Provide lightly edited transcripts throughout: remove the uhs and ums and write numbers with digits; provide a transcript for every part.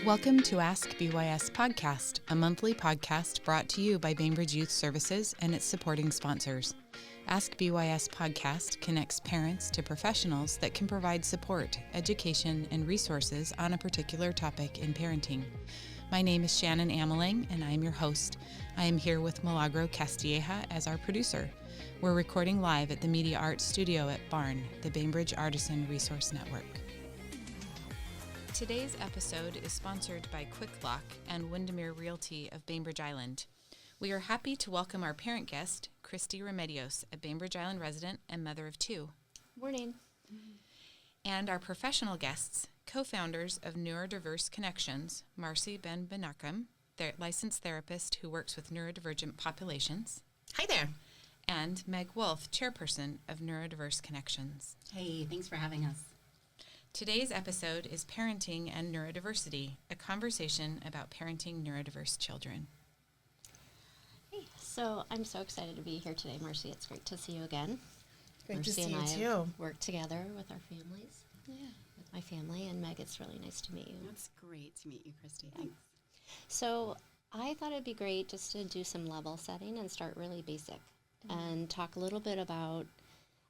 Welcome to ASKbys Podcast, a monthly podcast brought to you by Bainbridge Youth Services and its supporting sponsors. ASKbys Podcast connects parents to professionals that can provide support, education, and resources on a particular topic in parenting. My name is Shannon Ameling, and I am your host. I am here with Milagro Castilleja as our producer. We're recording live at the Media Arts Studio at Barn, the Bainbridge Artisan Resource Network. Today's episode is sponsored by Quick Lock and Windermere Realty of Bainbridge Island. We are happy to welcome our parent guest, Christy Remedios, a Bainbridge Island resident and mother of two. Morning. And our professional guests, co-founders of Neurodiverse Connections, Marcee Ben-Benakam, their licensed therapist who works with neurodivergent populations. Hi there. And Meg Wolf, chairperson of Neurodiverse Connections. Hey, thanks for having us. Today's episode is Parenting and Neurodiversity, a conversation about parenting neurodiverse children. Hey, so I'm so excited to be here today, Marcee. It's great to see you again. Great Marcee to see and you I too. have worked together with our families. Yeah. With my family, and Meg, it's really nice to meet you. It's great to meet you, Christy. Thanks. So I thought it'd be great just to do some level setting and start really basic and talk a little bit about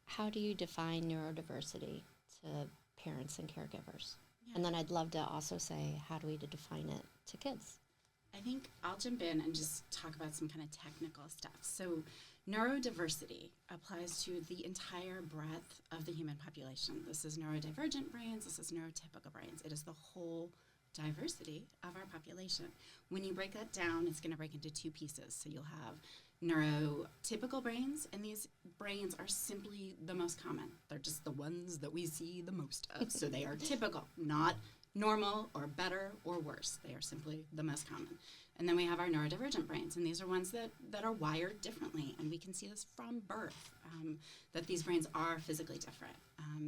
how do you define neurodiversity to parents and caregivers. Yeah. And then I'd love to also say, how do we define it to kids? I think I'll jump in and just talk about some kind of technical stuff. So neurodiversity applies to the entire breadth of the human population. This is neurodivergent brains, this is neurotypical brains. It is the whole diversity of our population. When you break that down, it's going to break into two pieces. So you'll have neurotypical brains, and these brains are simply the most common. They're just the ones that we see the most of. So they are typical, not normal or better or worse. They are simply the most common. And then we have our neurodivergent brains, and these are ones that are wired differently, and we can see this from birth, that these brains are physically different.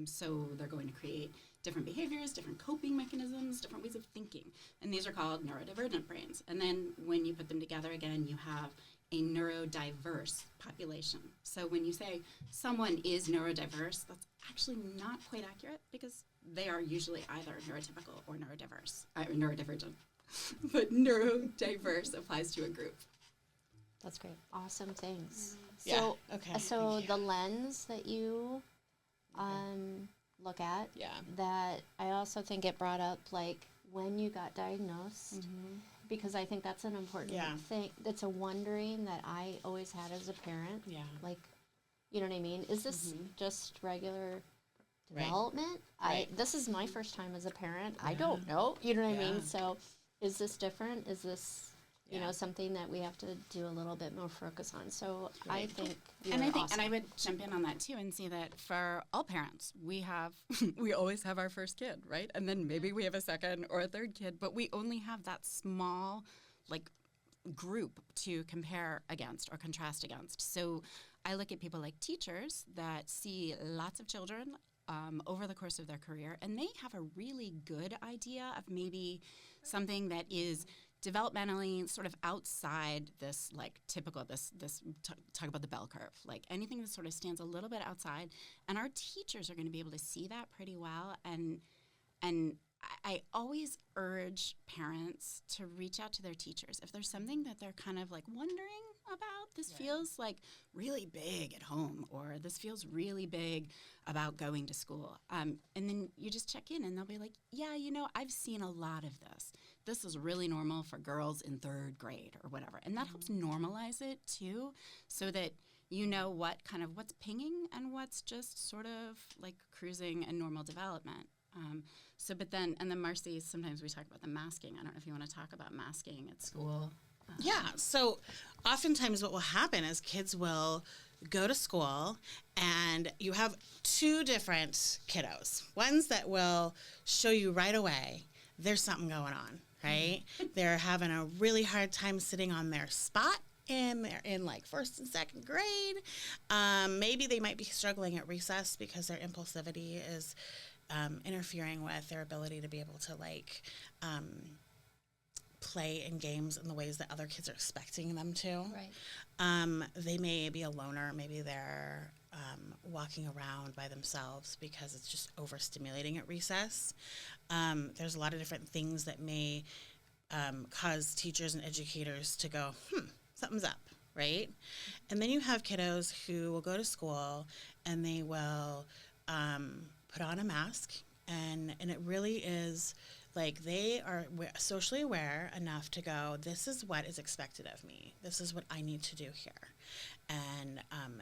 So they're going to create different behaviors, different coping mechanisms, different ways of thinking, and these are called neurodivergent brains. And then when you put them together again, you have a neurodiverse population. So when you say someone is neurodiverse, that's actually not quite accurate because they are usually either neurotypical or neurodivergent. But neurodiverse applies to a group. That's great. Awesome things. Yeah. So, Okay. So the lens that you look at, that I also think it brought up, like, when you got diagnosed, because I think that's an important thing. That's a wondering that I always had as a parent. Yeah. Like, you know what I mean? Is this just regular development? Right. This is my first time as a parent. I don't know. You know what I mean? So is this different? Is this, you know, something that we have to do a little bit more focus on? So I think awesome. And I would jump in on that too and say that for all parents, we always have our first kid, right? And then maybe we have a second or a third kid, but we only have that small, like, group to compare against or contrast against. So I look at people like teachers that see lots of children over the course of their career, and they have a really good idea of maybe something that is developmentally sort of outside this, like, typical, talk about the bell curve, like anything that sort of stands a little bit outside, and our teachers are going to be able to see that pretty well. And I always urge parents to reach out to their teachers if there's something that they're kind of like wondering about. This feels like really big at home, or this feels really big about going to school. And then you just check in, and they'll be like, yeah, you know, I've seen a lot of this. This is really normal for girls in third grade or whatever. And that helps normalize it too, so that you know what's pinging and what's just sort of like cruising and normal development. And then Marcee, sometimes we talk about the masking. I don't know if you want to talk about masking at school. Yeah, so oftentimes what will happen is kids will go to school and you have two different kiddos. Ones that will show you right away there's something going on, right? They're having a really hard time sitting on their spot and they're in like first and second grade. Maybe they might be struggling at recess because their impulsivity is interfering with their ability to be able to play in games in the ways that other kids are expecting them to. Right. They may be a loner. Maybe they're walking around by themselves because it's just overstimulating at recess. There's a lot of different things that may cause teachers and educators to go, something's up, right? And then you have kiddos who will go to school and they will put on a mask, and it really is like they are socially aware enough to go, this is what is expected of me. This is what I need to do here. And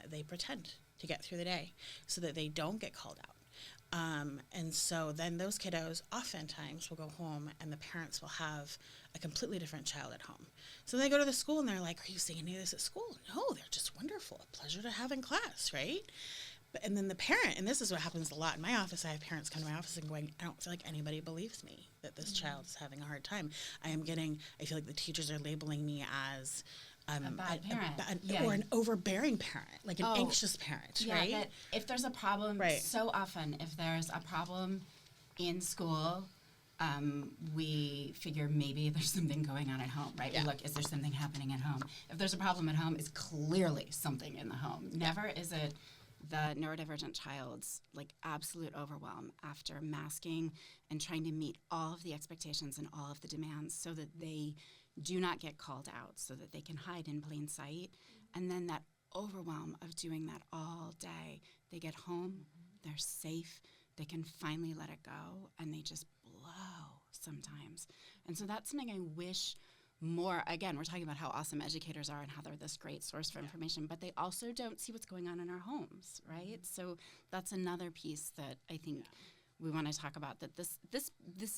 they pretend to get through the day so that they don't get called out. And so then those kiddos oftentimes will go home and the parents will have a completely different child at home. So they go to the school and they're like, are you seeing any of this at school? No, they're just wonderful. A pleasure to have in class, right? And then the parent, and this is what happens a lot in my office, I have parents come to my office and going, I don't feel like anybody believes me that this child is having a hard time. I feel like the teachers are labeling me as a bad parent. Or an overbearing parent, like an anxious parent, right? That if there's a problem, so often if there's a problem in school, we figure maybe there's something going on at home, right? Yeah. We look, is there something happening at home? If there's a problem at home, it's clearly something in the home. Never is it the neurodivergent child's like absolute overwhelm after masking and trying to meet all of the expectations and all of the demands so that they do not get called out, so that they can hide in plain sight. And then that overwhelm of doing that all day, they get home, they're safe, they can finally let it go, and they just blow sometimes. And so that's something I wish more, again, we're talking about how awesome educators are and how they're this great source for information, but they also don't see what's going on in our homes, right? So that's another piece that I think we want to talk about, that this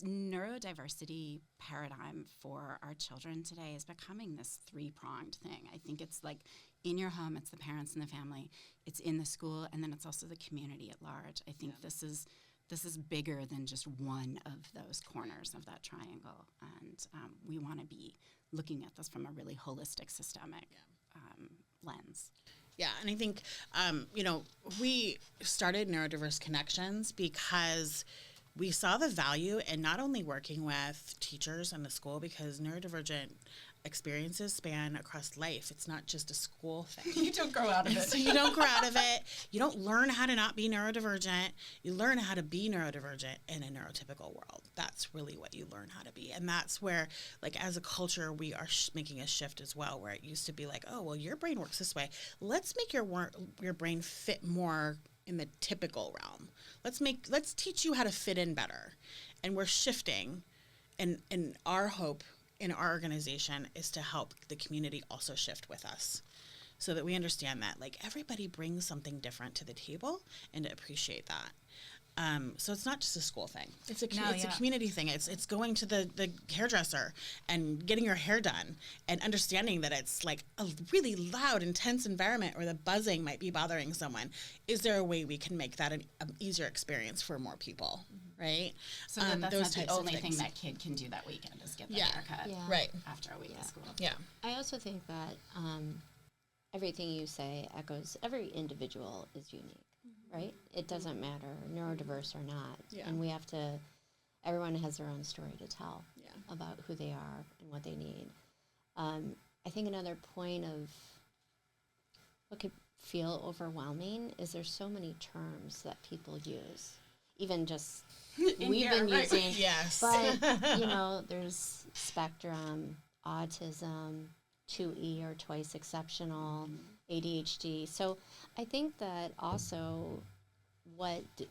neurodiversity paradigm for our children today is becoming this three-pronged thing. I think it's like in your home, it's the parents and the family, it's in the school, and then it's also the community at large. I think this is bigger than just one of those corners of that triangle, and we want to be looking at this from a really holistic, systemic lens. Yeah, and I think, we started Neurodiverse Connections because we saw the value in not only working with teachers in the school, because neurodivergent experiences span across life. It's not just a school thing. You don't grow out of it. So you don't grow out of it. You don't learn how to not be neurodivergent. You learn how to be neurodivergent in a neurotypical world. That's really what you learn how to be. And that's where, like, as a culture, we are making a shift as well, where it used to be like, oh, well, your brain works this way. Let's make your brain fit more in the typical realm. Let's teach you how to fit in better. And we're shifting, and our hope in our organization is to help the community also shift with us, so that we understand that, like, everybody brings something different to the table, and to appreciate that. So it's not just a school thing. It's a community thing. It's going to the hairdresser and getting your hair done, and understanding that it's like a really loud, intense environment where the buzzing might be bothering someone. Is there a way we can make that an easier experience for more people, right? So that's not the only thing that kid can do that weekend is get the haircut right after a week of school. Yeah. I also think that everything you say echoes, every individual is unique. Right? It doesn't matter, neurodiverse or not. Yeah. And everyone has their own story to tell about who they are and what they need. I think another point of what could feel overwhelming is there's so many terms that people use. Even just, we've been using. Yes. But, there's spectrum, autism, 2E or twice exceptional, ADHD. So I think that also,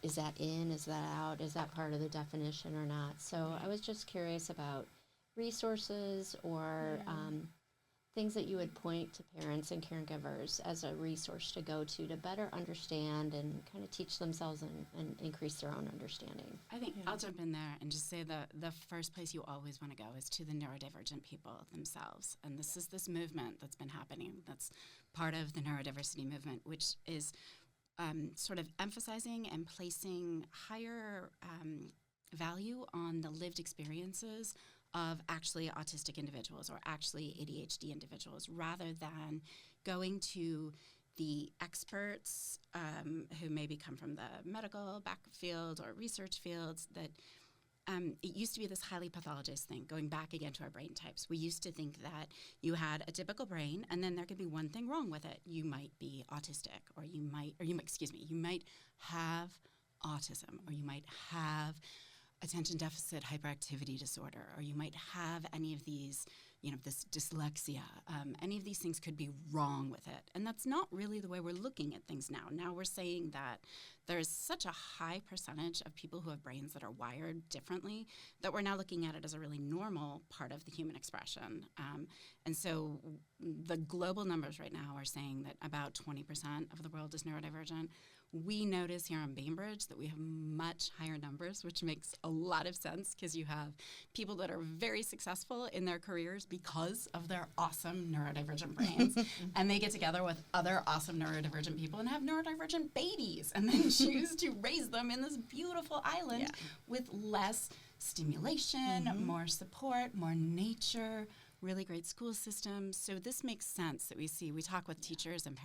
is that in, is that out, is that part of the definition or not? So I was just curious about resources or things that you would point to parents and caregivers as a resource to go to better understand and kind of teach themselves and increase their own understanding. I think I'll jump in there and just say the first place you always want to go is to the neurodivergent people themselves. And this is this movement that's been happening that's part of the neurodiversity movement, which is sort of emphasizing and placing higher value on the lived experiences of actually autistic individuals or actually ADHD individuals, rather than going to the experts who maybe come from the medical backfield or research fields that it used to be this highly pathologized thing, going back again to our brain types. We used to think that you had a typical brain, and then there could be one thing wrong with it. You might be autistic, or you might have autism, or you might have attention deficit hyperactivity disorder, or you might have any of these, this dyslexia. Any of these things could be wrong with it. And that's not really the way we're looking at things now. Now we're saying that there's such a high percentage of people who have brains that are wired differently that we're now looking at it as a really normal part of the human expression. And so the global numbers right now are saying that about 20% of the world is neurodivergent. We notice here on Bainbridge that we have much higher numbers, which makes a lot of sense because you have people that are very successful in their careers because of their awesome neurodivergent brains. And they get together with other awesome neurodivergent people and have neurodivergent babies and then choose to raise them in this beautiful island with less stimulation, more support, more nature, really great school systems. So this makes sense that we talk with teachers and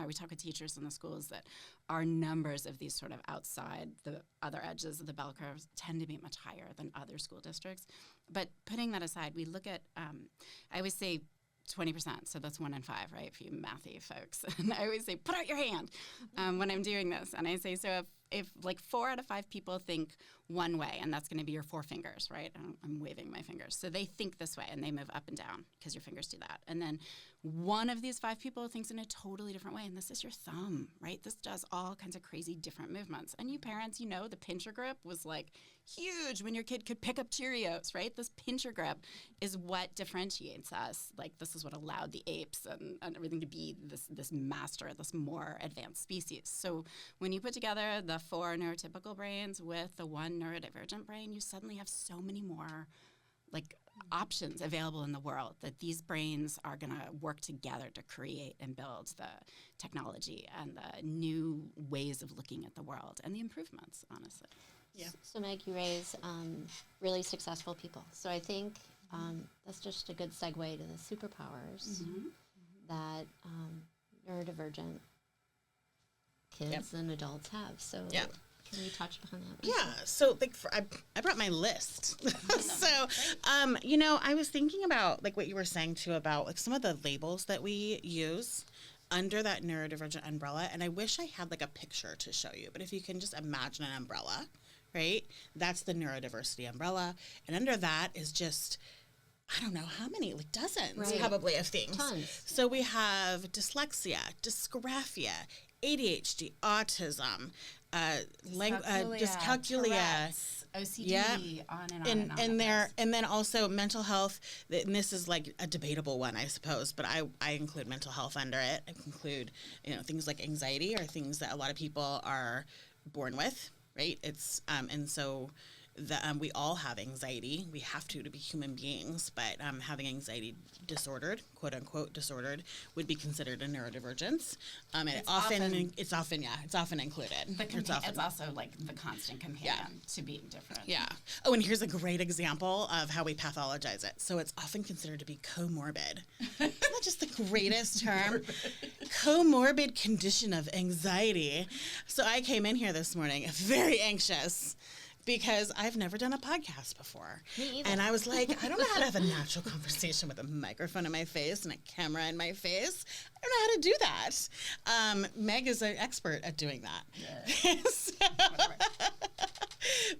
we talk with teachers in the schools that our numbers of these sort of outside the other edges of the bell curves tend to be much higher than other school districts. But putting that aside, we look at, I always say 20%, so that's 1 in 5, right, for you mathy folks. And I always say, put out your hand when I'm doing this. And I say, so if like 4 out of 5 people think one way, and that's going to be your 4 fingers, right? I'm waving my fingers. So they think this way, and they move up and down because your fingers do that. And then one of these 5 people thinks in a totally different way, and this is your thumb, right? This does all kinds of crazy different movements. And you parents, the pincher grip was like huge when your kid could pick up Cheerios, right? This pincher grip is what differentiates us. Like this is what allowed the apes and everything to be this master, this more advanced species. So when you put together the 4 neurotypical brains with the 1 neurodivergent brain, you suddenly have so many more options available in the world that these brains are going to work together to create and build the technology and the new ways of looking at the world and the improvements, honestly. Yeah. So Meg, you raise really successful people. So I think that's just a good segue to the superpowers that neurodivergent kids and adults have. So can we touch upon that? Yeah. So I brought my list. So, I was thinking about what you were saying too about some of the labels that we use under that neurodivergent umbrella. And I wish I had a picture to show you, but if you can just imagine an umbrella, right? That's the neurodiversity umbrella. And under that is just, I don't know how many, dozens probably of things. Tons. So we have dyslexia, dysgraphia, ADHD, autism, dyscalculia, OCD, on and on. And then also mental health. And this is a debatable one, I suppose, but I include mental health under it. I include things like anxiety are things that a lot of people are born with, right? It's and so we all have anxiety. We have to be human beings, but having anxiety disordered, quote unquote disordered, would be considered a neurodivergence. And it's often included. It's also the constant companion to being different. Yeah. Oh, and here's a great example of how we pathologize it. So it's often considered to be comorbid. Isn't that just the greatest term? Comorbid condition of anxiety. So I came in here this morning very anxious, because I've never done a podcast before. Me either. And I was like, I don't know how to have a natural conversation with a microphone in my face and a camera in my face. I don't know how to do that. Meg is an expert at doing that. Yeah.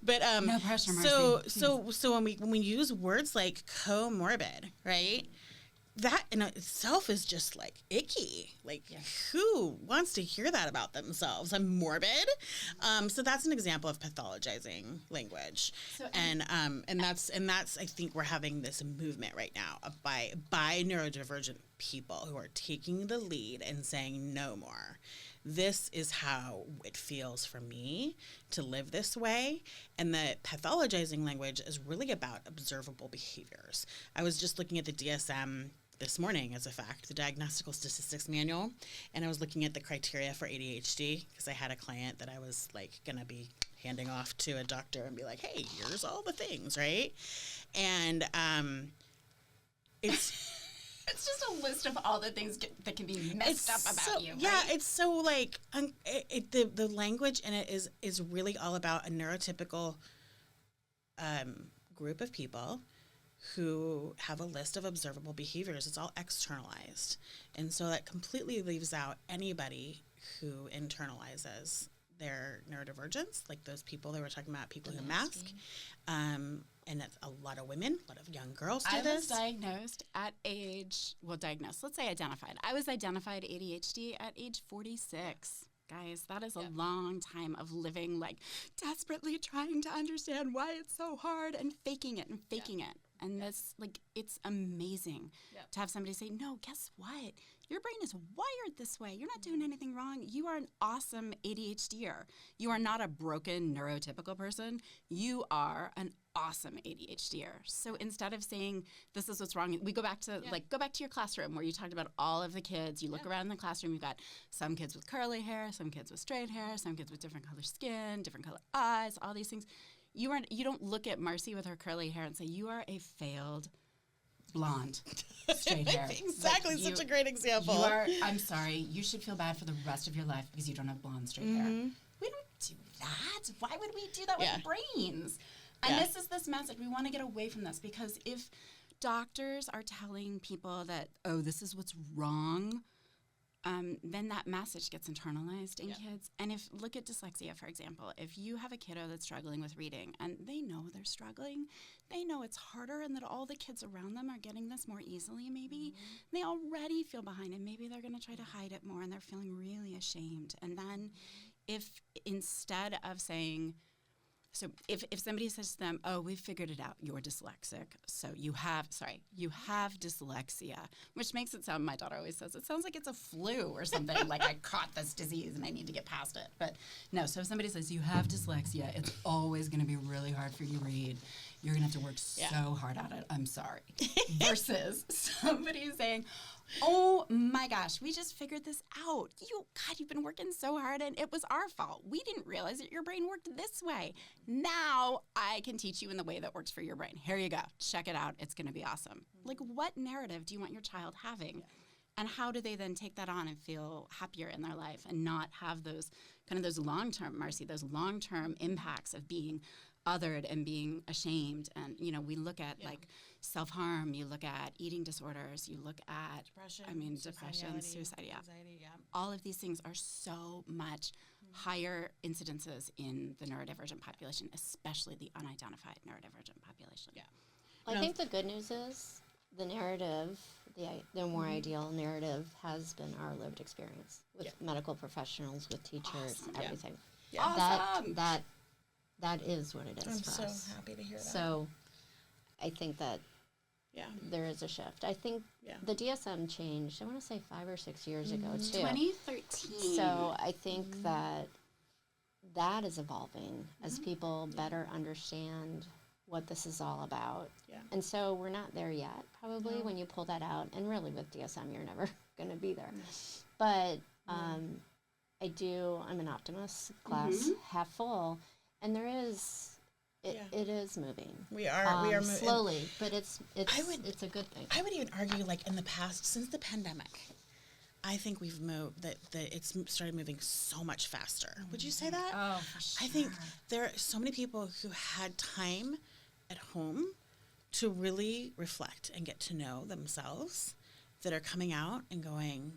But no pressure, Marcee. So when we use words like comorbid, right? That in itself is just icky. Who wants to hear that about themselves? I'm morbid. So that's an example of pathologizing language. And that's I think we're having this movement right now by neurodivergent people who are taking the lead and saying no more. This is how it feels for me to live this way. And the pathologizing language is really about observable behaviors. I was just looking at the DSM this morning, as a fact, the Diagnostical Statistics Manual, and I was looking at the criteria for ADHD because I had a client that I was going to be handing off to a doctor and be like, hey, here's all the things, right? And it's... It's just a list of all the things that can be messed up about you, right? Yeah, it's so the language in it is really all about a neurotypical group of people who have a list of observable behaviors. It's all externalized. And so that completely leaves out anybody who internalizes their neurodivergence, like those people that we're talking about, people who mask. And that's a lot of women, a lot of young girls do this. I was diagnosed at let's say identified. I was identified ADHD at age 46. Guys, that is a long time of living, like, desperately trying to understand why it's so hard and faking it. And this, like, it's amazing to have somebody say, no, guess what? Your brain is wired this way. You're not doing anything wrong. You are an awesome ADHDer. You are not a broken neurotypical person. You are an awesome ADHDer. So instead of saying this is what's wrong, we go back to go back to your classroom where you talked about all of the kids. You look around in the classroom, you've got some kids with curly hair, some kids with straight hair, some kids with different color skin, different color eyes, all these things. You don't look at Marcee with her curly hair and say, you are a failed blonde, straight hair. Exactly, like such a great example. I'm sorry, you should feel bad for the rest of your life because you don't have blonde, straight hair. We don't do that. Why would we do that with brains? And this is this message. We want to get away from this because if doctors are telling people that, oh, this is what's wrong, then that message gets internalized in kids. And look at dyslexia, for example. If you have a kiddo that's struggling with reading and they know they're struggling, they know it's harder and that all the kids around them are getting this more easily maybe, they already feel behind and maybe they're going to try to hide it more and they're feeling really ashamed. And then if instead of saying, so if somebody says to them, oh, we've figured it out, you're dyslexic, so you have dyslexia, which makes it sound, my daughter always says, it sounds like it's a flu or something, like I caught this disease and I need to get past it. But no, so if somebody says you have dyslexia, it's always going to be really hard for you to read. You're going to have to work so hard at it. I'm sorry. Versus somebody saying, oh my gosh, we just figured this out. You've been working so hard and it was our fault. We didn't realize that your brain worked this way. Now I can teach you in the way that works for your brain. Here you go. Check it out. It's going to be awesome. Like, what narrative do you want your child having? Yeah. And how do they then take that on and feel happier in their life and not have those long-term, Marcee, those long-term impacts of being othered and being ashamed? And, we look at like self-harm, you look at eating disorders, you look at depression, suicide, anxiety, all of these things are so much higher incidences in the neurodivergent population, especially the unidentified neurodivergent population. Well, I think the good news is the narrative, the more ideal narrative has been our lived experience with medical professionals, with teachers, everything. Yeah. Awesome. That is what it is for us. I'm so happy to hear that. So I think that there is a shift. I think the DSM changed, I want to say 5 or 6 years ago, too. 2013. So I think that is evolving as people better understand what this is all about. Yeah. And so we're not there yet, probably, when you pull that out. And really with DSM, you're never going to be there. But I'm an optimist, glass half full. And there is, it is moving. We are moving slowly, but it's a good thing. I would even argue, like, in the past, since the pandemic, I think we've moved, that it's started moving so much faster. Would you say that? Oh, for sure. I think there are so many people who had time at home to really reflect and get to know themselves that are coming out and going,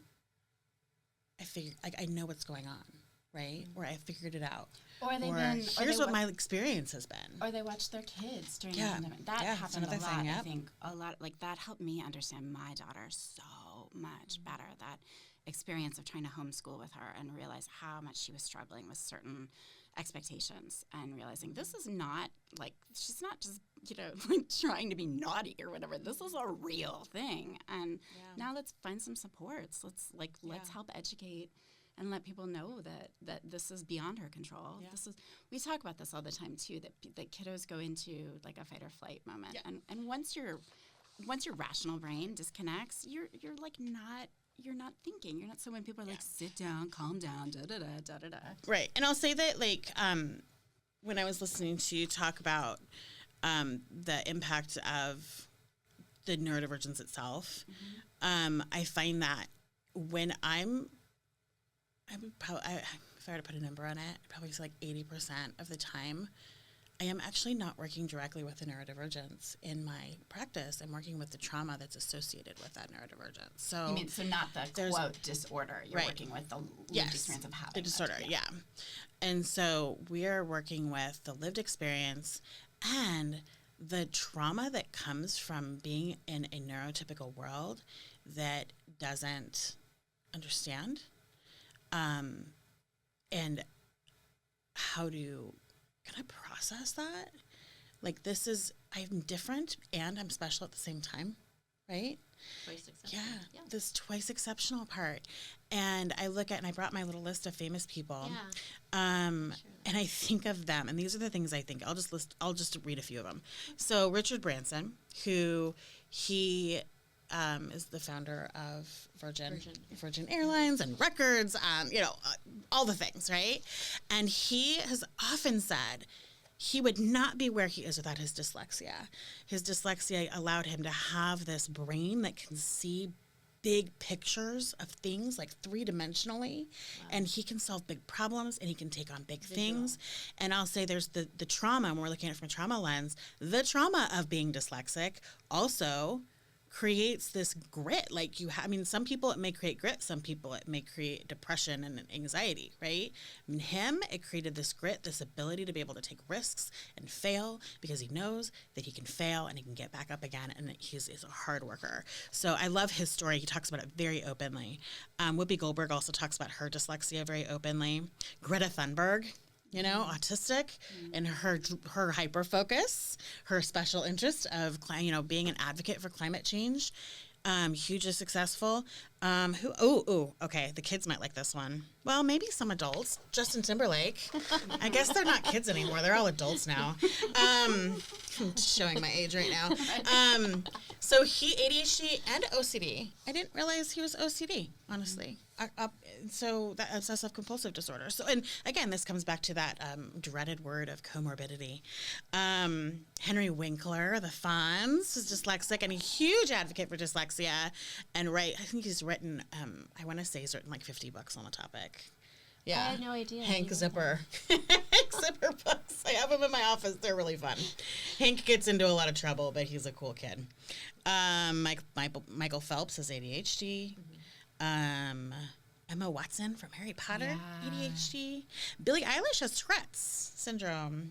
I know what's going on, right? Or I figured it out. Here's what my experience has been. Or they watch their kids during the pandemic. That happened a lot, I think. A lot, like, that helped me understand my daughter so much better. That experience of trying to homeschool with her and realize how much she was struggling with certain expectations and realizing this is not, like, she's not just, like, trying to be naughty or whatever. This is a real thing. And now let's find some supports. Let's help educate and let people know that this is beyond her control. Yeah. We talk about this all the time too, that kiddos go into like a fight or flight moment. Yeah. And once your rational brain disconnects, you're not thinking. You're not, so when people are like, sit down, calm down, da-da-da. Right. And I'll say that, like, when I was listening to you talk about the impact of the neurodivergence itself, I find that when if I were to put a number on it, I'd probably say like 80% of the time, I am actually not working directly with the neurodivergence in my practice. I'm working with the trauma that's associated with that neurodivergence. So you mean, so not the quote disorder. You're working with the lived experience of having the disorder. Yeah. And so we are working with the lived experience and the trauma that comes from being in a neurotypical world that doesn't understand, and how can I process that? Like, I'm different and I'm special at the same time, right? Twice exceptional. Yeah, this twice exceptional part. And I look at, and I brought my little list of famous people. Yeah. And I think of them, and these are the things I think. I'll just read a few of them. So Richard Branson, who he is the founder of Virgin Airlines and records, all the things, right? And he has often said he would not be where he is without his dyslexia. His dyslexia allowed him to have this brain that can see big pictures of things, like three-dimensionally, and he can solve big problems, and he can take on big things. And I'll say there's the trauma, and we're looking at it from a trauma lens. The trauma of being dyslexic also creates this grit. Like some people it may create grit, some people it may create depression and anxiety, right? In him, it created this grit, this ability to be able to take risks and fail because he knows that he can fail and he can get back up again, and he's a hard worker. So I love his story. He talks about it very openly. Whoopi Goldberg also talks about her dyslexia very openly. Greta Thunberg, autistic, and her hyper focus, her special interest of being an advocate for climate change, hugely successful. Okay, the kids might like this one. Well, maybe some adults. Justin Timberlake. I guess they're not kids anymore. They're all adults now. I'm showing my age right now. So he ADHD and OCD. I didn't realize he was OCD, honestly. So that obsessive compulsive disorder. So, and again, this comes back to that dreaded word of comorbidity. Henry Winkler, the Fonz, is dyslexic and a huge advocate for dyslexia. And I think he's written, I want to say he's written like 50 books on the topic. Yeah. I had no idea. Hank Zipper. Hank Zipper books. I have them in my office. They're really fun. Hank gets into a lot of trouble, but he's a cool kid. Michael Phelps has ADHD. Emma Watson from Harry Potter, ADHD. Billie Eilish has Tourette's syndrome.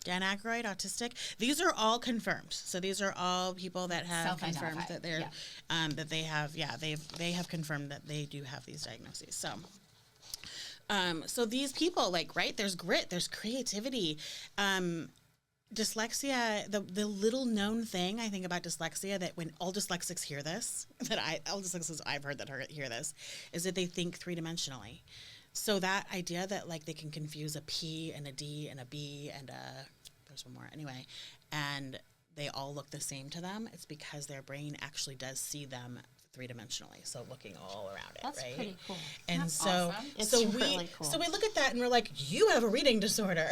Dan Aykroyd, autistic. These are all confirmed. So these are all people that have confirmed that they're that they have. Yeah, they have confirmed that they do have these diagnoses. So. So these people, there's grit, there's creativity. Dyslexia, the little known thing I think about dyslexia that when all dyslexics hear this, all dyslexics I've heard that hear this, is that they think three-dimensionally. So that idea that they can confuse a P and a D and a B and there's one more anyway, and they all look the same to them, it's because their brain actually does see them three-dimensionally, so looking all around it. That's right? pretty cool. And That's so, awesome. It's really cool. So we look at that and we're like, you have a reading disorder.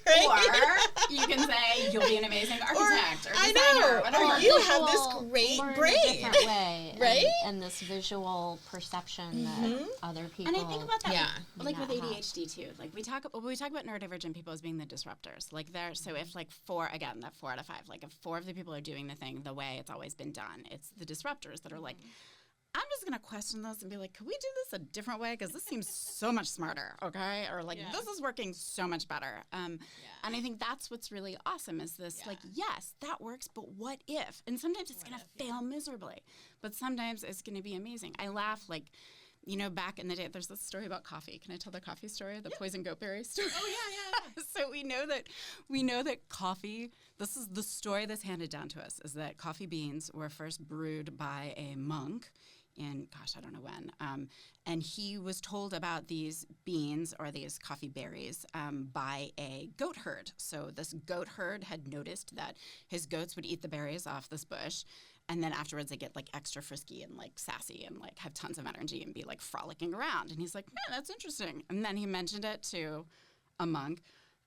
Right? Or you can say you'll be an amazing architect or designer or whatever. Or you have this great brain. In a different way, right? And this visual perception that other people. And I think about that, with not ADHD too. We talk about neurodivergent people as being the disruptors. So if 4 out of 5, if 4 of the people are doing the thing the way it's always been done, it's the disruptors that are I'm just going to question this and be like, could we do this a different way? Because this seems so much smarter, okay? Or this is working so much better. And I think that's what's really awesome is this, yes, that works, but what if? And sometimes it's going to fail miserably, but sometimes it's going to be amazing. I laugh, back in the day, there's this story about coffee. Can I tell the coffee story, the poison goatberry story? Oh, yeah. So we know that coffee, this is the story that's handed down to us, is that coffee beans were first brewed by a monk in, I don't know when. And he was told about these beans or these coffee berries by a goat herd. So this goat herd had noticed that his goats would eat the berries off this bush. And then afterwards they get extra frisky and sassy and have tons of energy and be frolicking around. And he's like, man, that's interesting. And then he mentioned it to a monk.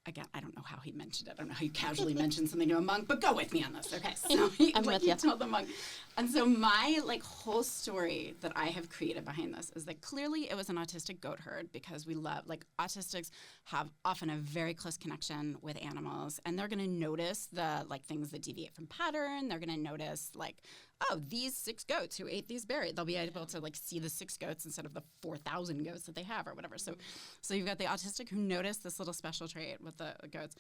again, I don't know how he mentioned it. I don't know how you casually mentioned something to a monk, but go with me on this. Okay, so he told the monk. And so my whole story that I have created behind this is that clearly it was an autistic goat herd, because we love, autistics have often a very close connection with animals, and they're going to notice the things that deviate from pattern. They're going to notice oh, these 6 goats who ate these berries. They'll be able to see the 6 goats instead of the 4,000 goats that they have or whatever. So you've got the autistic who noticed this little special trait with the goats.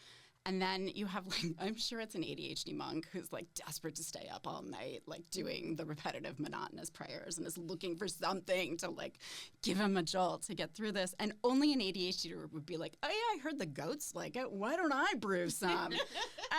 And then you have I'm sure it's an ADHD monk who's desperate to stay up all night, doing the repetitive monotonous prayers, and is looking for something to give him a jolt to get through this. And only an ADHD would be like, oh yeah, I heard the goats like it. Why don't I brew some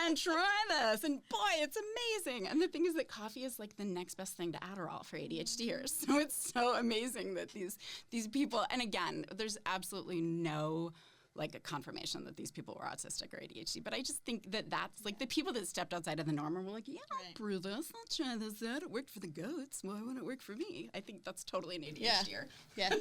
and try this? And boy, it's amazing. And the thing is that coffee is the next best thing to Adderall for ADHDers. So it's so amazing that these people, and again, there's absolutely no a confirmation that these people were autistic or ADHD. But I just think that that's the people that stepped outside of the norm and were like, yeah, I'll brew this. I'll try this out. It worked for the goats. Why wouldn't it work for me? I think that's totally an ADHDer. Yeah.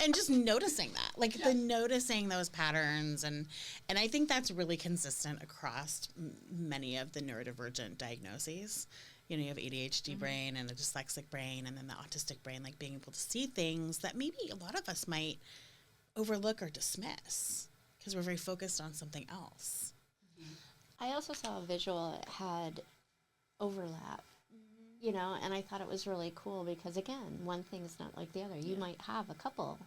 And just noticing that, the noticing those patterns. And I think that's really consistent across many of the neurodivergent diagnoses. You have ADHD brain and a dyslexic brain, and then the autistic brain, being able to see things that maybe a lot of us might overlook or dismiss because we're very focused on something else. I also saw a visual that had overlap, and I thought it was really cool because, again, one thing is not like the other. You might have a couple,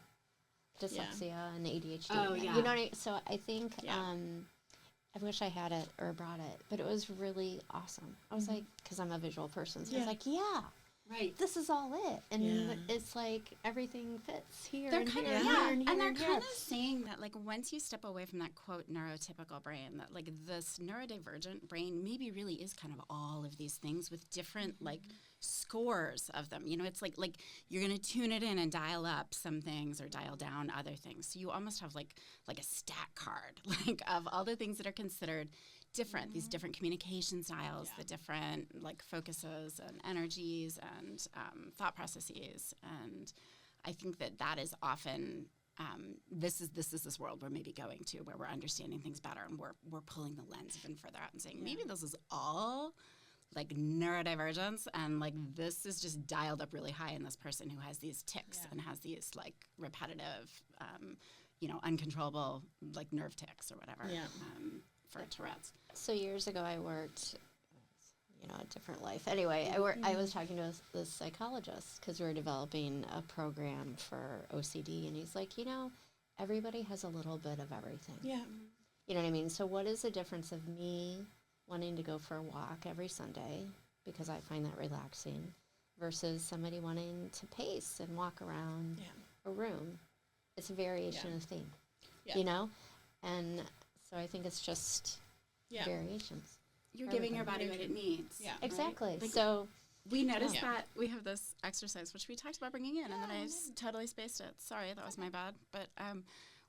dyslexia and ADHD. Oh, yeah. You know what I mean? So I think I wish I had it or brought it, but it was really awesome. I was because I'm a visual person, so I was right. This is all it. And it's everything fits here they're and kind here of, and here and here. And they're kind of saying that, once you step away from that, quote, neurotypical brain, that, this neurodivergent brain maybe really is kind of all of these things with different, scores of them. It's like you're going to tune it in and dial up some things or dial down other things. So you almost have, a stat card, of all the things that are considered different, these different communication styles, the different focuses and energies and thought processes. And I think that is often this is this world we're maybe going to, where we're understanding things better, and we're pulling the lens even further out and saying maybe this is all neurodivergence, and this is just dialed up really high in this person who has these tics and has these repetitive uncontrollable nerve tics or whatever. For Tourette's. So years ago, I worked, a different life. Anyway, I was talking to the psychologist because we were developing a program for OCD, and he's like, everybody has a little bit of everything. Yeah. You know what I mean? So what is the difference of me wanting to go for a walk every Sunday because I find that relaxing versus somebody wanting to pace and walk around a room? It's a variation of theme, And so I think it's just variations. You're giving your body what it needs. Yeah, exactly. Right? So we noticed that we have this exercise, which we talked about bringing in, and then I just totally spaced it. Sorry, that was my bad. But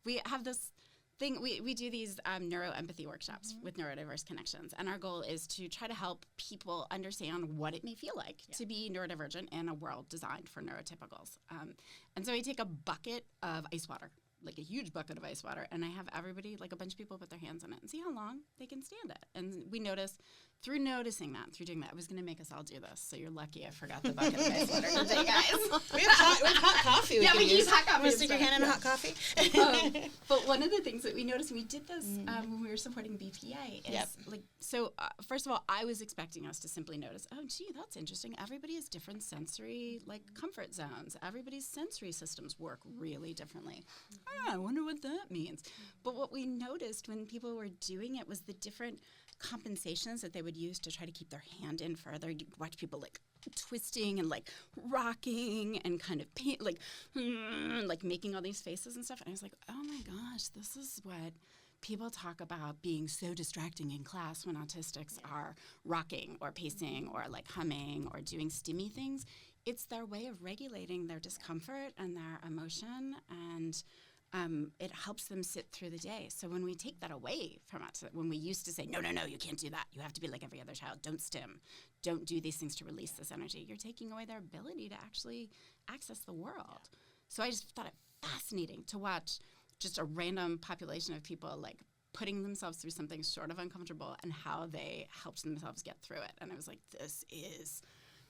we have this thing. We do these neuroempathy workshops with neurodiverse connections, and our goal is to try to help people understand what it may feel like to be neurodivergent in a world designed for neurotypicals. And so we take a bucket of ice water, a huge bucket of ice water, and I have everybody, a bunch of people put their hands in it and see how long they can stand it. And we notice, through noticing that, through doing that, I was going to make us all do this, so you're lucky I forgot the bucket of ice water today, guys. We have hot coffee. We can use hot coffee. Want to stick your hand in hot coffee? But one of the things that we noticed, we did this when we were supporting BPA, is first of all, I was expecting us to simply notice, oh, gee, that's interesting. Everybody has different sensory, comfort zones. Everybody's sensory systems work really differently. I wonder what that means. But what we noticed when people were doing it was the different compensations that they would use to try to keep their hand in further. You watch people twisting and rocking and kind of making all these faces and stuff. And I was like, oh my gosh, this is what people talk about being so distracting in class when autistics are rocking or pacing or humming or doing stimmy things. It's their way of regulating their discomfort and their emotion, and it helps them sit through the day. So when we take that away from us, when we used to say, no, you can't do that. You have to be like every other child. Don't stim. Don't do these things to release this energy. You're taking away their ability to actually access the world. So I just thought it fascinating to watch just a random population of people putting themselves through something sort of uncomfortable and how they helped themselves get through it. And I was like,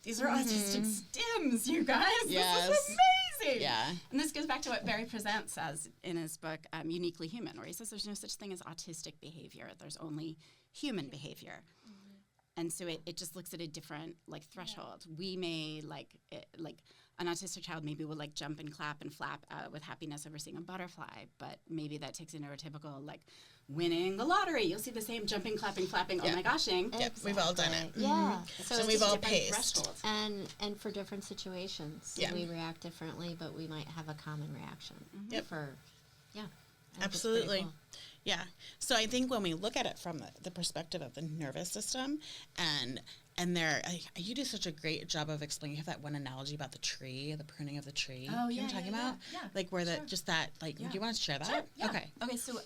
these are autistic stims, you guys. Yes. This is amazing. Yeah. And this goes back to what Barry Prizant says in his book, Uniquely Human, where he says there's no such thing as autistic behavior. There's only human behavior. And so it just looks at a different threshold. We may an autistic child maybe will jump and clap and flap with happiness over seeing a butterfly, but maybe that takes a neurotypical winning the lottery. You'll see the same jumping, clapping, flapping. Oh my goshing! Exactly. Yep, we've all done it. Yeah, so we've all paced. And for different situations, we react differently, but we might have a common reaction. Yep. Absolutely. Cool. Yeah. So I think when we look at it from the perspective of the nervous system, and you do such a great job of explaining. You have that one analogy about the tree, the pruning of the tree. Oh, you know what I'm talking about? Yeah. Where do you want to share that? Sure. Yeah. Okay. So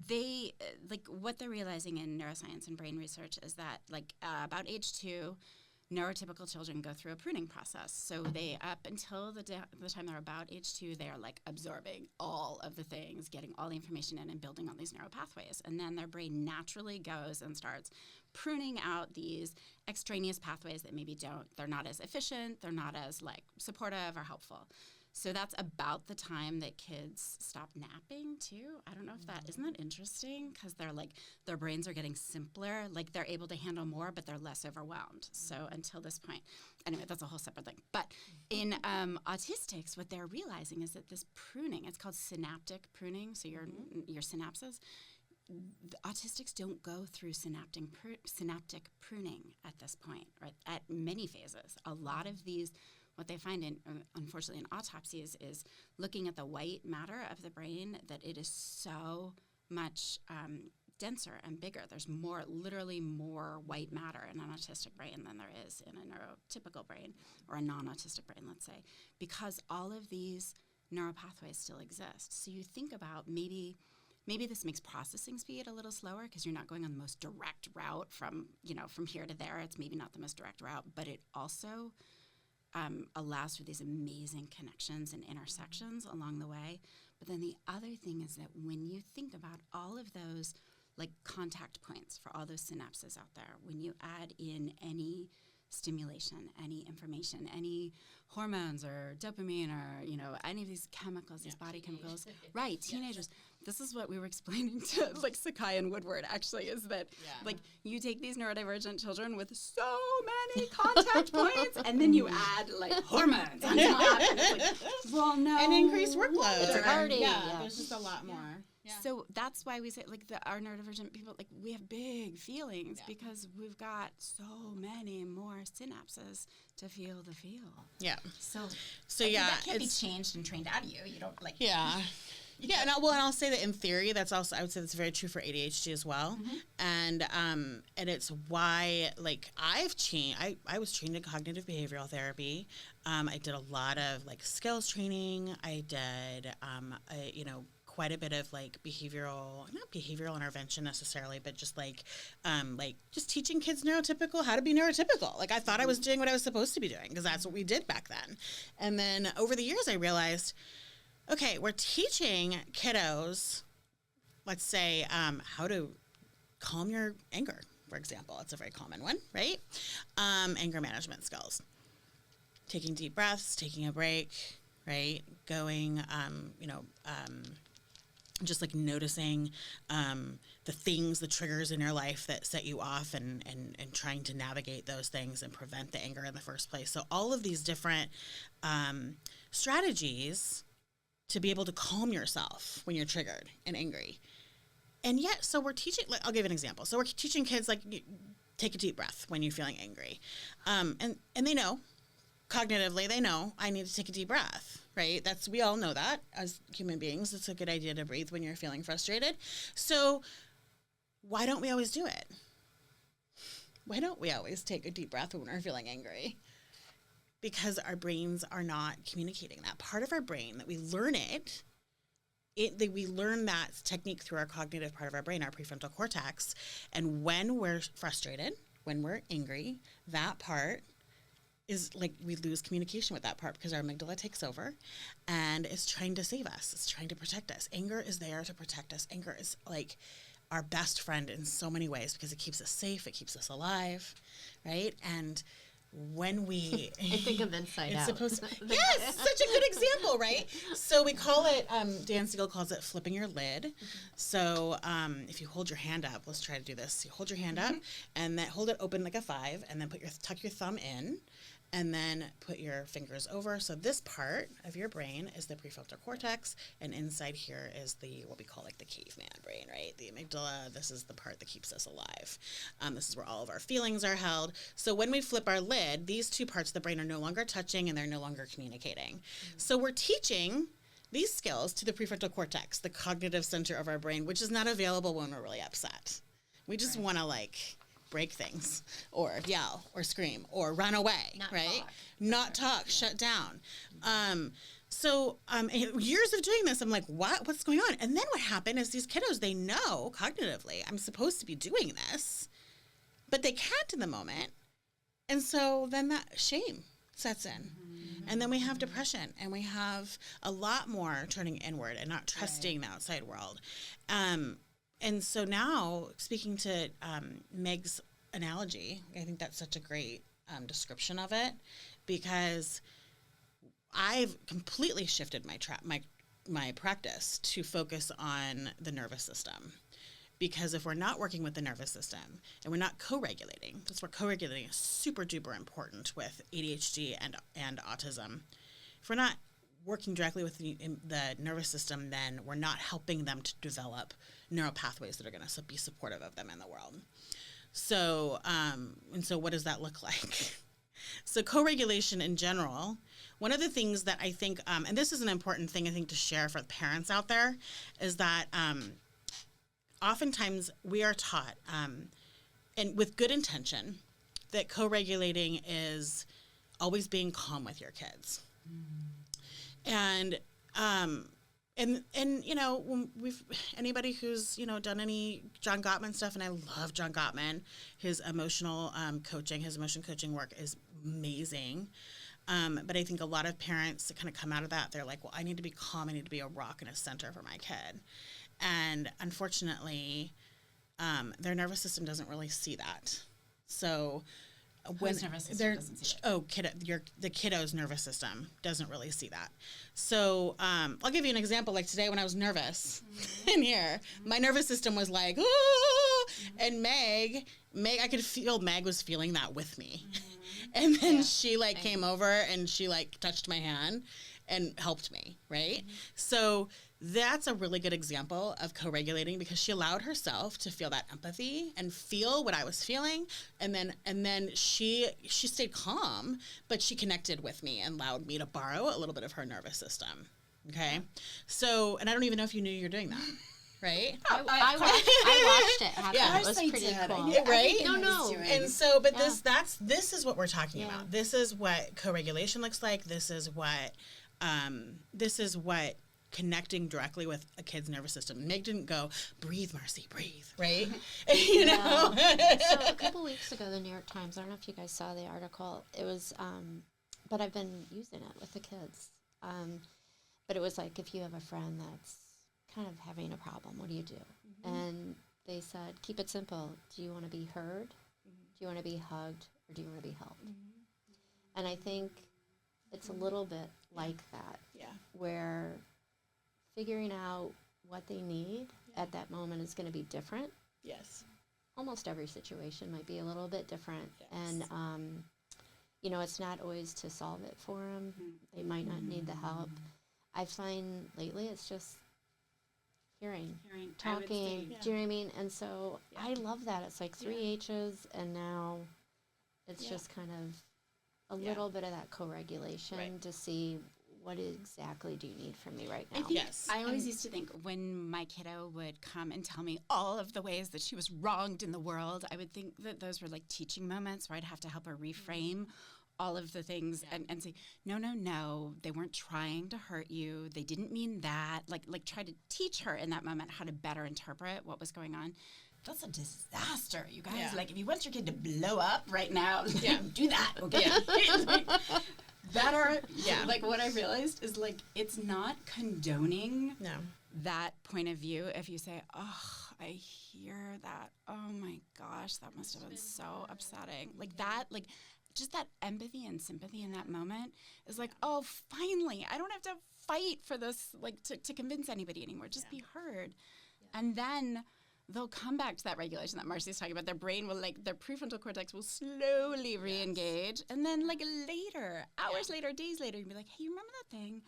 they what they're realizing in neuroscience and brain research is that about age 2, neurotypical children go through a pruning process. So they, up until the time they're about age 2, they are absorbing all of the things, getting all the information in and building all these neural pathways. And then their brain naturally goes and starts pruning out these extraneous pathways that maybe they're not as efficient, they're not as supportive or helpful. So that's about the time that kids stop napping too. I don't know if isn't that interesting? Because they're their brains are getting simpler, they're able to handle more, but they're less overwhelmed. So until this point, anyway, that's a whole separate thing. But in autistics, what they're realizing is that this pruning, it's called synaptic pruning, so your synapses, the autistics don't go through synaptic pruning at this point, right? At many phases. A lot of these, what they find, unfortunately, in autopsies is looking at the white matter of the brain, that it is so much denser and bigger. There's literally more white matter in an autistic brain than there is in a neurotypical brain or a non-autistic brain, let's say, because all of these neural pathways still exist. So you think about maybe this makes processing speed a little slower because you're not going on the most direct route from here to there. It's maybe not the most direct route, but it also allows for these amazing connections and intersections along the way. But then the other thing is that when you think about all of those contact points for all those synapses out there, when you add in any stimulation, any information, any hormones or dopamine or any of these chemicals, these body chemicals, right? Teenagers. This is what we were explaining to Sakai and Woodward. Actually, is that you take these neurodivergent children with so many contact points, and then you add hormones on top, and it's no, and increased workload. It's a party. Yeah, there's just a lot more. Yeah. So that's why we say our neurodivergent people, we have big feelings because we've got so many more synapses to feel the feel. Yeah. So that can't be changed and trained out of you. You don't Yeah. Yeah, and I'll say that in theory, I would say that's very true for ADHD as well, and it's why I've changed. I was trained in cognitive behavioral therapy. I did a lot of skills training. I did quite a bit of not behavioral intervention necessarily, but just just teaching kids how to be neurotypical. I thought I was doing what I was supposed to be doing because that's what we did back then, and then over the years I realized, okay, we're teaching kiddos, let's say, how to calm your anger, for example. It's a very common one, right? Anger management skills. Taking deep breaths, taking a break, right? Going, just noticing the things, the triggers in your life that set you off and trying to navigate those things and prevent the anger in the first place. So all of these different strategies to be able to calm yourself when you're triggered and angry. And yet, so we're teaching, I'll give an example. So we're teaching kids, take a deep breath when you're feeling angry. And they know, cognitively, they know, I need to take a deep breath, right? We all know that as human beings. It's a good idea to breathe when you're feeling frustrated. So why don't we always do it? Why don't we always take a deep breath when we're feeling angry? Because our brains are not communicating that. Part of our brain, that we learn we learn that technique through our cognitive part of our brain, our prefrontal cortex. And when we're frustrated, when we're angry, that part is like we lose communication with that part because our amygdala takes over and is trying to save us. It's trying to protect us. Anger is there to protect us. Anger is like our best friend in so many ways because it keeps us safe. It keeps us alive, right? And when we I think of Inside Out. Supposed to, yes, such a good example, right? So we call it, Dan Siegel calls it flipping your lid. So if you hold your hand up, let's try to do this. You hold your hand up and then hold it open like a 5 and then tuck your thumb in and then put your fingers over. So this part of your brain is the prefrontal cortex, and inside here is what we call like the caveman brain, right? The amygdala. This is the part that keeps us alive. This is where all of our feelings are held. So when we flip our lid, these two parts of the brain are no longer touching and they're no longer communicating. So we're teaching these skills to the prefrontal cortex, the cognitive center of our brain, which is not available when we're really upset. We just want to break things or yell or scream or run away, Not talk, shut down. Years of doing this, I'm like, what's going on? And then what happened is these kiddos, they know cognitively I'm supposed to be doing this, but they can't in the moment. And so then that shame sets in. Mm-hmm. And then we have depression and we have a lot more turning inward and not trusting the outside world. And so now, speaking to Meg's analogy, I think that's such a great description of it, because I've completely shifted my practice to focus on the nervous system. Because if we're not working with the nervous system and we're not co-regulating, that's where co-regulating is super duper important with ADHD and autism. If we're not working directly with the nervous system, then we're not helping them to develop neural pathways that are going to be supportive of them in the world. So, so what does that look like? So co-regulation in general, one of the things that I think, and this is an important thing I think to share for the parents out there, is that oftentimes we are taught, and with good intention, that co-regulating is always being calm with your kids. And when anybody who's, done any John Gottman stuff, and I love John Gottman, his emotional coaching, his emotion coaching work is amazing. But I think a lot of parents that kind of come out of that, they're like, well, I need to be calm. I need to be a rock and a center for my kid. And unfortunately, their nervous system doesn't really see that. So whose nervous system doesn't see it? The kiddo's nervous system doesn't really see that. So I'll give you an example. Like today when I was nervous in here, my nervous system was like, and Meg, I could feel Meg was feeling that with me. And then she came over and she touched my hand and helped me, right? So that's a really good example of co-regulating, because she allowed herself to feel that empathy and feel what I was feeling. And then she stayed calm, but she connected with me and allowed me to borrow a little bit of her nervous system. Okay. So, and I don't even know if you knew you're doing that. Right? I watched it happen. Yeah. It was pretty cool. Right? No. And so, but this is what we're talking about. This is what co-regulation looks like. This is what connecting directly with a kid's nervous system. Meg didn't go, breathe, Marcee, breathe, right? know? So a couple weeks ago, the New York Times, I don't know if you guys saw the article, it was, but I've been using it with the kids. But it was like, if you have a friend that's kind of having a problem, what do you do? Mm-hmm. And they said, keep it simple. Do you want to be heard? Mm-hmm. Do you want to be hugged? Or do you want to be held? Mm-hmm. And I think it's a little bit like that. Yeah. Where figuring out what they need at that moment is going to be different. Yes. Almost every situation might be a little bit different. Yes. And, it's not always to solve it for them. Mm-hmm. They might not need the help. I find lately it's just hearing talking. Do you know what I mean? And so I love that. It's like 3 H's, and now it's just kind of a little bit of that co-regulation to see, what exactly do you need from me right now? I always used to think when my kiddo would come and tell me all of the ways that she was wronged in the world, I would think that those were like teaching moments where I'd have to help her reframe all of the things and say, no, they weren't trying to hurt you. They didn't mean that. Like try to teach her in that moment how to better interpret what was going on. that's a disaster, you guys. Yeah. Like, if you want your kid to blow up right now, do that, okay? Yeah. Like, what I realized is, like, it's not condoning that point of view if you say, oh, I hear that. Oh, my gosh, that must have been so upsetting. Like, that, like, just that empathy and sympathy in that moment is like, oh, finally, I don't have to fight for this, like, to convince anybody anymore. Just be heard. Yeah. And then they'll come back to that regulation that Marcee's talking about. Their brain will, like, their prefrontal cortex will slowly re-engage. And then, like, later, hours later, days later, you'll be like, hey, you remember that thing?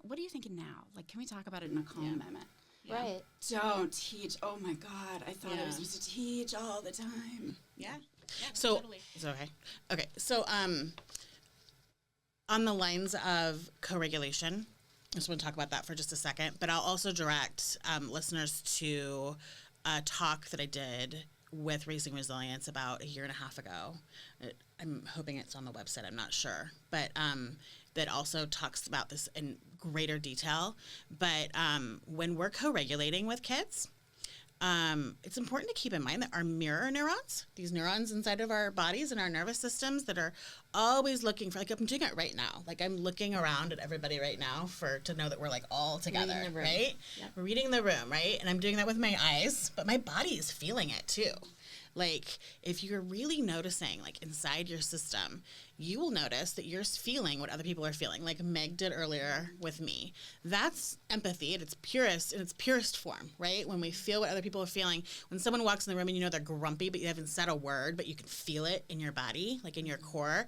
What are you thinking now? Like, can we talk about it in a calm moment? Yeah. Right. Don't teach. Oh, my God. I thought I was supposed to teach all the time. Yeah. So, totally. It's okay. Okay. So, on the lines of co-regulation, I just want to talk about that for just a second, but I'll also direct listeners to a talk that I did with Raising Resilience about 1.5 years ago. I'm hoping it's on the website. I'm not sure. But that also talks about this in greater detail. But when we're co-regulating with kids, it's important to keep in mind that our mirror neurons, these neurons inside of our bodies and our nervous systems that are always looking for, like, I'm doing it right now. Like, I'm looking around at everybody right now to know that we're, like, all together, right? Yep. We're reading the room, right? And I'm doing that with my eyes, but my body is feeling it too. Like, if you're really noticing, like, inside your system, you will notice that you're feeling what other people are feeling, like Meg did earlier with me. That's empathy in its purest form, right? When we feel what other people are feeling. When someone walks in the room and you know they're grumpy, but you haven't said a word, but you can feel it in your body, like in your core.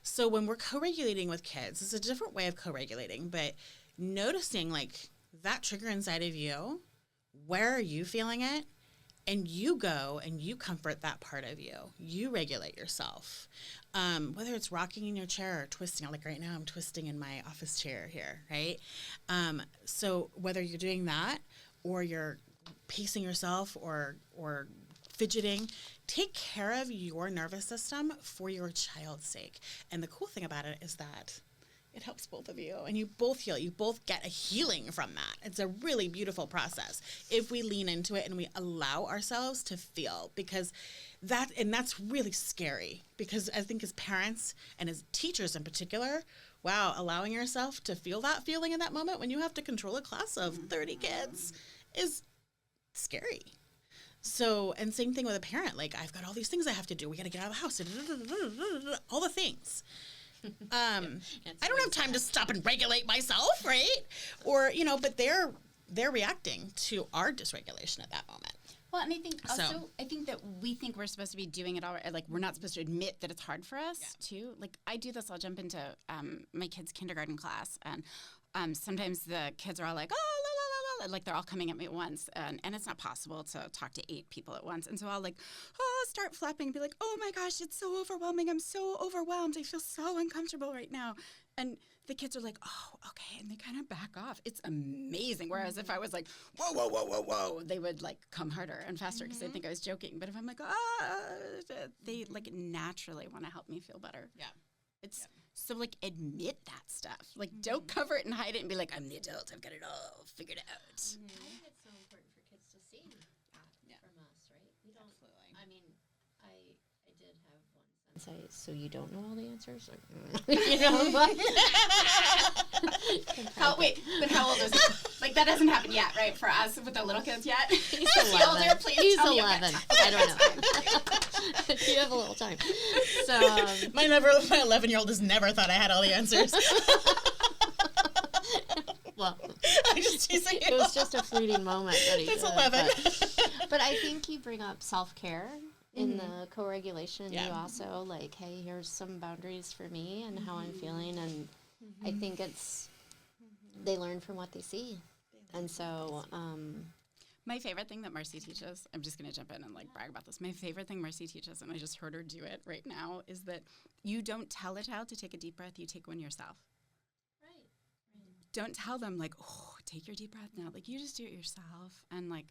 So when we're co-regulating with kids, it's a different way of co-regulating, but noticing, like, that trigger inside of you, where are you feeling it? And you go and you comfort that part of you. You regulate yourself. Whether it's rocking in your chair or twisting, like right now I'm twisting in my office chair here, right? So whether you're doing that or you're pacing yourself or fidgeting, take care of your nervous system for your child's sake. And the cool thing about it is that it helps both of you, and you both heal. You both get a healing from that. It's a really beautiful process if we lean into it and we allow ourselves to feel, because that's really scary, because I think as parents and as teachers in particular, wow, allowing yourself to feel that feeling in that moment when you have to control a class of 30 kids is scary. So, and same thing with a parent. Like, I've got all these things I have to do. We got to get out of the house. All the things. I don't have time to stop and regulate myself, right? Or, but they're reacting to our dysregulation at that moment. Well, and I think also, I think that we think we're supposed to be doing it all, like, we're not supposed to admit that it's hard for us, too. Like, I do this, I'll jump into my kids' kindergarten class, and sometimes the kids are all like, oh, la, la, la, la, like, they're all coming at me at once, and it's not possible to talk to 8 people at once. And so I'll, like, start flapping and be like, oh, my gosh, it's so overwhelming. I'm so overwhelmed. I feel so uncomfortable right now. And the kids are like, oh, okay, and they kind of back off. It's amazing. Whereas if I was like, whoa, whoa, whoa, whoa, whoa, they would, like, come harder and faster because they think I was joking. But if I'm like, they, like, naturally want to help me feel better. Yeah. It's so, like, admit that stuff. Like, don't cover it and hide it and be like, I'm the adult. I've got it all figured out. I think it's so important for kids to see that from us, right? We don't. Absolutely. I mean, I did have one sensei. So you don't know all the answers? But how old is he? Like, that hasn't happened yet, right? For us with the little kids yet. He's 11. Older, please He's tell 11. I don't know. You have a little time. So my 11-year-old has never thought I had all the answers. Well, I'm just teasing you. It was just a fleeting moment that he It's did, 11. But I think you bring up self-care in the co-regulation. You also, like, hey, here's some boundaries for me and how I'm feeling. And I think it's, they learn from what they see. And so, my favorite thing that Marcee teaches, I'm just going to jump in and, like, brag about this. My favorite thing Marcee teaches, and I just heard her do it right now, is that you don't tell a child to take a deep breath, you take one yourself. Right. Don't tell them, like, oh, take your deep breath now. Like, you just do it yourself. And, like,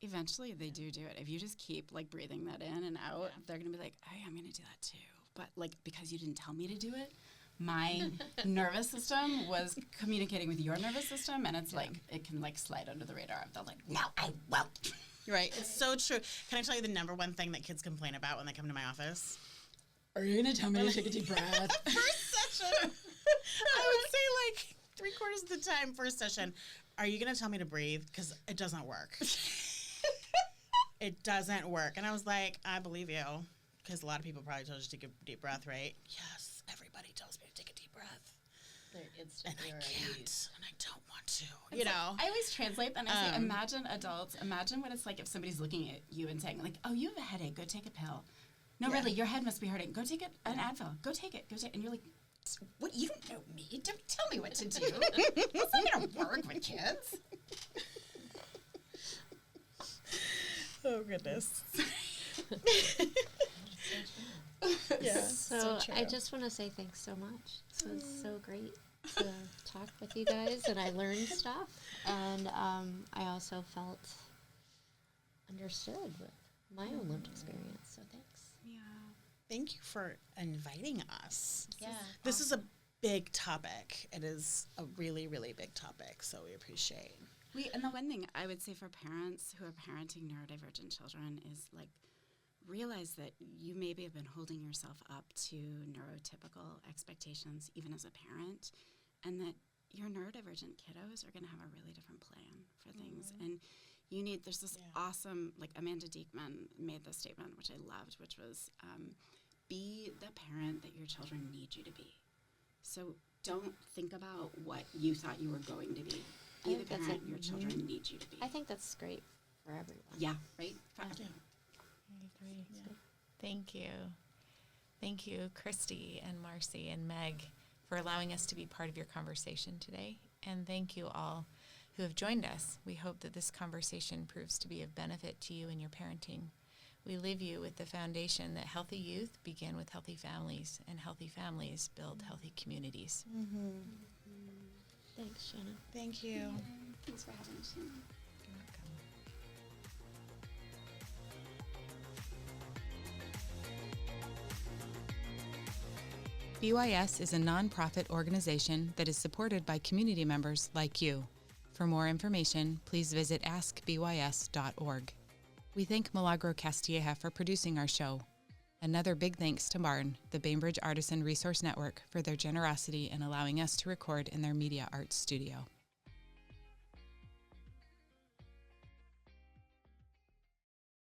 eventually they do it. If you just keep, like, breathing that in and out, they're going to be like, hey, I'm going to do that too. But, like, because you didn't tell me to do it, my nervous system was communicating with your nervous system, and it's like, it can, like, slide under the radar. They're like, no, I won't. Right. It's so true. Can I tell you the number one thing that kids complain about when they come to my office? Are you going to tell me to take a deep breath? First session. I would say like 3/4 of the time, first session, are you going to tell me to breathe? Because it doesn't work. It doesn't work. And I was like, I believe you. Because a lot of people probably told you to take a deep breath, right? Yes, everybody tells me to take a deep breath. And I can't, and I don't want to, you know. I always translate and I say, imagine adults, imagine what it's like if somebody's looking at you and saying, like, oh, you have a headache, go take a pill. No, really, your head must be hurting. Go take an Advil. Go take it. And you're like, what? You don't know me. Don't tell me what to do. It's not going to work with kids. Oh, goodness. Yeah. So I just want to say thanks so much. This was so great to talk with you guys, and I learned stuff, and I also felt understood with my own lived experience. So thanks. Yeah. Thank you for inviting us. Yeah. This is a big topic. It is a really, really big topic, so we appreciate. And the one thing I would say for parents who are parenting neurodivergent children is, like, realize that you maybe have been holding yourself up to neurotypical expectations even as a parent, and that your neurodivergent kiddos are going to have a really different plan for things. And there's this awesome, like, Amanda Diekman made this statement, which I loved, which was, be the parent that your children need you to be. So don't think about what you thought you were going to be. Be the parent your children need you to be. I think that's great for everyone. Yeah, right? I agree. Yeah. Thank you. Thank you, Christy and Marcee and Meg, for allowing us to be part of your conversation today. And thank you all who have joined us. We hope that this conversation proves to be of benefit to you in your parenting. We leave you with the foundation that healthy youth begin with healthy families, and healthy families build healthy communities. Mm-hmm. Thanks, Shannon. Thank you. Thanks for having us, Shannon. BYS is a nonprofit organization that is supported by community members like you. For more information, please visit ASKbys.org. We thank Milagro Castilleja for producing our show. Another big thanks to Barn, the Bainbridge Artisan Resource Network, for their generosity in allowing us to record in their media arts studio.